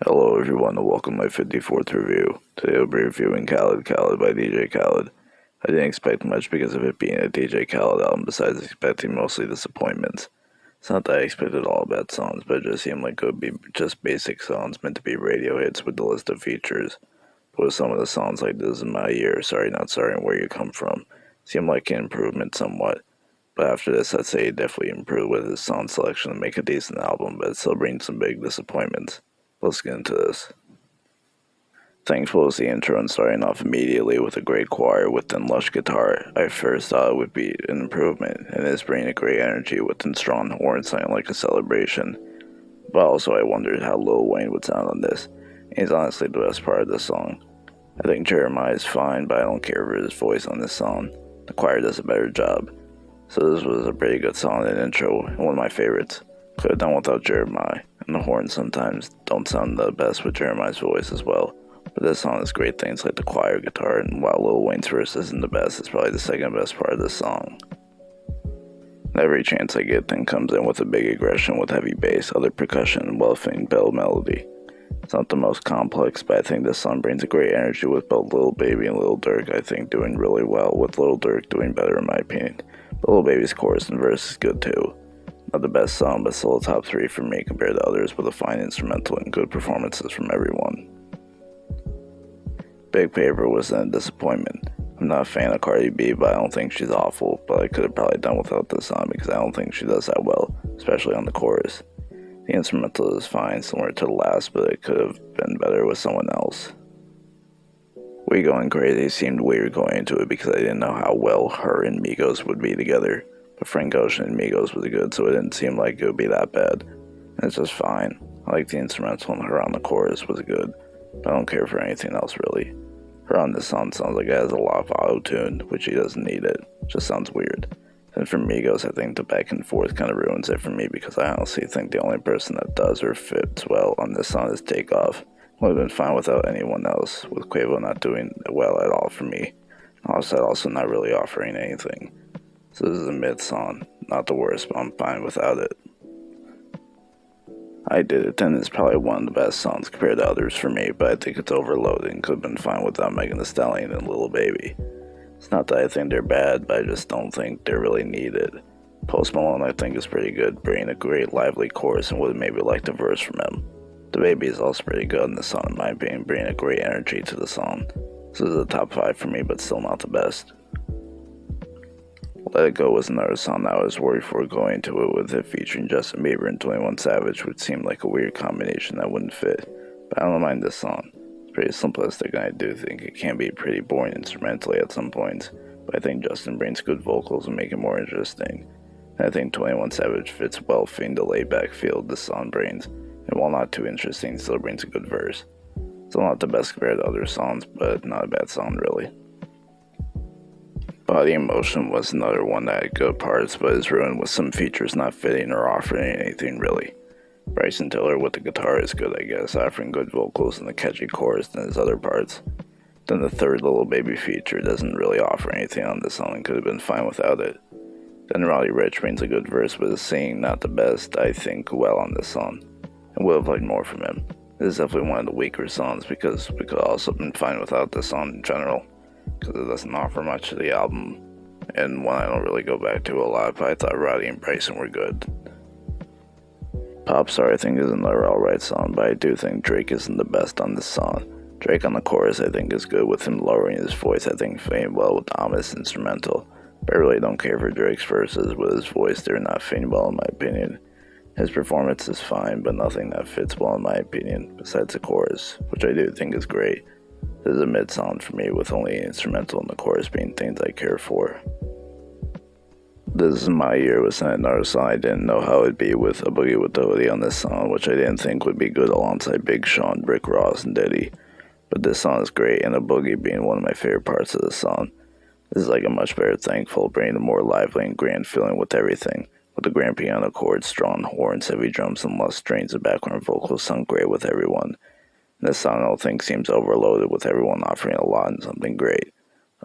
Hello everyone and welcome to my 54th review. Today I'll be reviewing KHALED KHALED by DJ Khaled. I didn't expect much because of it being a DJ Khaled album besides expecting mostly disappointments. It's not that I expected all bad songs, but it just seemed like it would be just basic songs meant to be radio hits with the list of features. But with some of the songs like This Is My Year, Sorry Not Sorry and Where You Come From, seemed like an improvement somewhat. But after this I'd say he definitely improved with his song selection to make a decent album, but it still brings some big disappointments. Let's get into this. Thankful was the intro and starting off immediately with a great choir with then lush guitar. I first thought it would be an improvement, and it's bringing a great energy with then strong horns sounding like a celebration. But also I wondered how Lil Wayne would sound on this. He's honestly the best part of the song. I think Jeremih is fine, but I don't care for his voice on this song. The choir does a better job. So this was a pretty good song and intro, and one of my favorites. Could have done without Jeremih, and the horns sometimes don't sound the best with Jeremih's voice as well. But this song has great things like the choir guitar, and while Lil Wayne's verse isn't the best, it's probably the second best part of this song. Every chance I get then comes in with a big aggression with heavy bass, other percussion, and well-fitting bell melody. It's not the most complex, but I think this song brings a great energy with both Lil Baby and Lil Durk, I think, doing really well, with Lil Durk doing better in my opinion. But Lil Baby's chorus and verse is good too. Not the best song, but still a top 3 for me compared to others with a fine instrumental and good performances from everyone. Big Paper was a disappointment. I'm not a fan of Cardi B, but I don't think she's awful, but I could have probably done without this song because I don't think she does that well, especially on the chorus. The instrumental is fine, similar to the last, but it could have been better with someone else. We Going Crazy seemed weird going into it because I didn't know how well her and Migos would be together. But Frank Ocean and Migos was good, so it didn't seem like it would be that bad. And it's just fine. I like the instrumental and her on the chorus was good, but I don't care for anything else really. Her on this song sounds like it has a lot of auto-tune, which she doesn't need it. Just sounds weird. And for Migos, I think the back and forth kind of ruins it for me because I honestly think the only person that does or fits well on this song is Takeoff. Would have been fine without anyone else, with Quavo not doing well at all for me. Offset also not really offering anything. So this is a mid song, not the worst, but I'm fine without it. I Did It 10 is probably one of the best songs compared to others for me, but I think it's overloaded and could have been fine without Megan Thee Stallion and Lil Baby. It's not that I think they're bad, but I just don't think they're really needed. Post Malone I think is pretty good, bringing a great lively chorus and would have maybe liked a verse from him. DaBaby is also pretty good in this song in my opinion, bringing a great energy to the song. This is a top 5 for me, but still not the best. Let It Go was another song that I was worried for going into it with it featuring Justin Bieber and 21 Savage, which seemed like a weird combination that wouldn't fit. But I don't mind this song. It's pretty simplistic and I do think it can be pretty boring instrumentally at some points, but I think Justin brings good vocals and make it more interesting. And I think 21 Savage fits well fitting the laid back feel this song brings, and while not too interesting, still brings a good verse. Still not the best compared to other songs, but not a bad song really. Body in Motion was another one that had good parts, but is ruined with some features not fitting or offering anything really. Bryson with the guitar is good I guess, offering good vocals and a catchy chorus than his other parts. Then the third Lil Baby feature doesn't really offer anything on this song and could have been fine without it. Then Roddy Ricch brings a good verse but is singing not the best, I think, well on this song, and would have liked more from him. This is definitely one of the weaker songs because we could also have been fine without this song in general, because it doesn't offer much to the album, and one I don't really go back to a lot, but I thought Roddy and Bryson were good. POPSTAR I think is another alright song, but I do think Drake isn't the best on this song. Drake on the chorus I think is good with him lowering his voice, I think fitting well with the ominous instrumental, but I really don't care for Drake's verses with his voice, they're not fitting well in my opinion. His performance is fine, but nothing that fits well in my opinion, besides the chorus, which I do think is great. This is a mid song for me with only an instrumental and the chorus being things I care for. This Is My Year was another song I didn't know how it'd be with a Boogie with the Hoodie on this song, which I didn't think would be good alongside Big Sean, Rick Ross, and Diddy. But this song is great, and the Boogie being one of my favorite parts of the song. This is like a much better Thankful, bringing a more lively and grand feeling with everything. With the grand piano chords, strong horns, heavy drums, and lush strains of background vocals sound great with everyone. This song I don't think seems overloaded with everyone offering a lot and something great.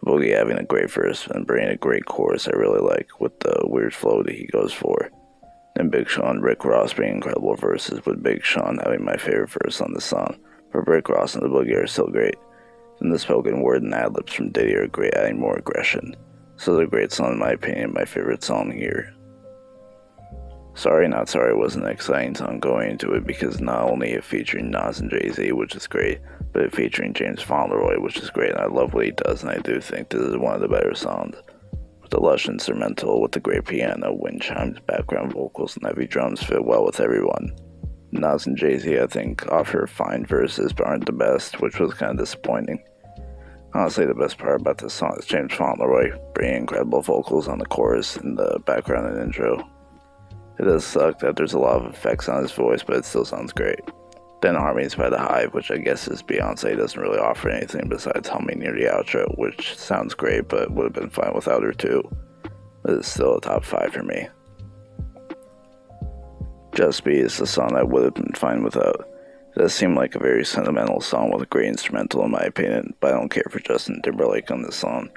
Boogie having a great verse and bringing a great chorus I really like with the weird flow that he goes for. and Big Sean and Rick Ross being incredible verses, with Big Sean having my favorite verse on the song, but Rick Ross and the Boogie are still great. And the spoken word and ad-libs from Diddy are great, adding more aggression. So it's a great song in my opinion, my favorite song here. Sorry Not Sorry was an exciting song going into it because not only it featuring Nas and Jay-Z, which is great, but it featuring James Fauntleroy, which is great, and I love what he does, and I do think this is one of the better songs. With the lush instrumental, with the great piano, wind chimes, background vocals, and heavy drums fit well with everyone. Nas and Jay-Z, I think, offer fine verses but aren't the best, which was kind of disappointing. Honestly, the best part about this song is James Fauntleroy bringing incredible vocals on the chorus and the background and intro. It does suck that there's a lot of effects on his voice, but it still sounds great. Then Harmonies by the Hive, which I guess is Beyonce, doesn't really offer anything besides humming near the outro, which sounds great but would have been fine without her too. But it's still a top 5 for me. Just Be is the song I would have been fine without. It does seem like a very sentimental song with a great instrumental in my opinion, but I don't care for Justin Timberlake on this song.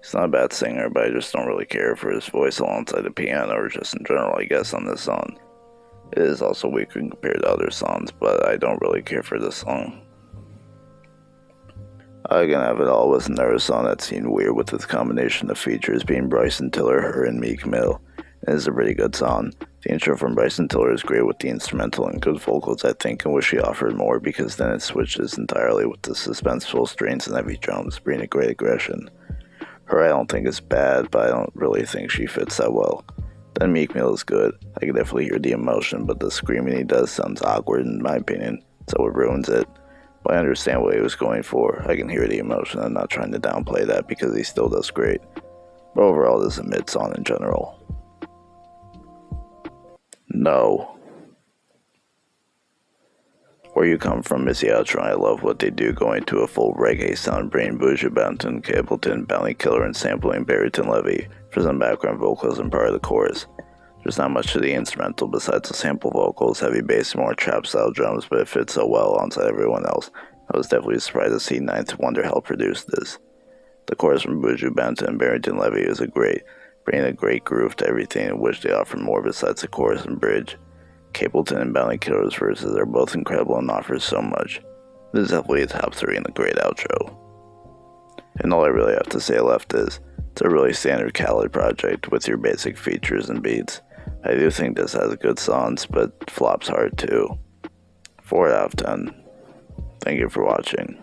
He's not a bad singer, but I just don't really care for his voice alongside the piano or just in general, I guess, on this song. It is also weaker compared to other songs, but I don't really care for this song. I Can Have It All was another song that seemed weird with its combination of features being Bryson Tiller, H.E.R, and Meek Mill. It is a pretty good song. The intro from Bryson Tiller is great with the instrumental and good vocals, I think, and wish he offered more because then it switches entirely with the suspenseful strings and heavy drums, bringing a great aggression. Her I don't think is bad, but I don't really think she fits that well. Then Meek Mill is good. I can definitely hear the emotion, but the screaming he does sounds awkward in my opinion, so it ruins it. But I understand what he was going for. I can hear the emotion. I'm not trying to downplay that because he still does great. But overall, this is a mid song in general. No. Where You Come From is the outro, and I love what they do going to a full reggae sound, bringing Buju, Banton, Capleton, Bounty Killer, and sampling Barrington, Levy for some background vocals and part of the chorus. There's not much to the instrumental besides the sample vocals, heavy bass, and more trap-style drums, but it fits so well alongside everyone else. I was definitely surprised to see Ninth Wonder help produce this. The chorus from Buju, Banton, and Barrington, Levy is bringing a great groove to everything, in which they offer more besides the chorus and bridge. Capleton and Bounty Killer's verses are both incredible and offer so much. This is definitely a top 3 and a great outro. And all I really have to say left is, it's a really standard Khaled project with your basic features and beats. I do think this has good songs, but flops hard too. 4 out of 10. Thank you for watching.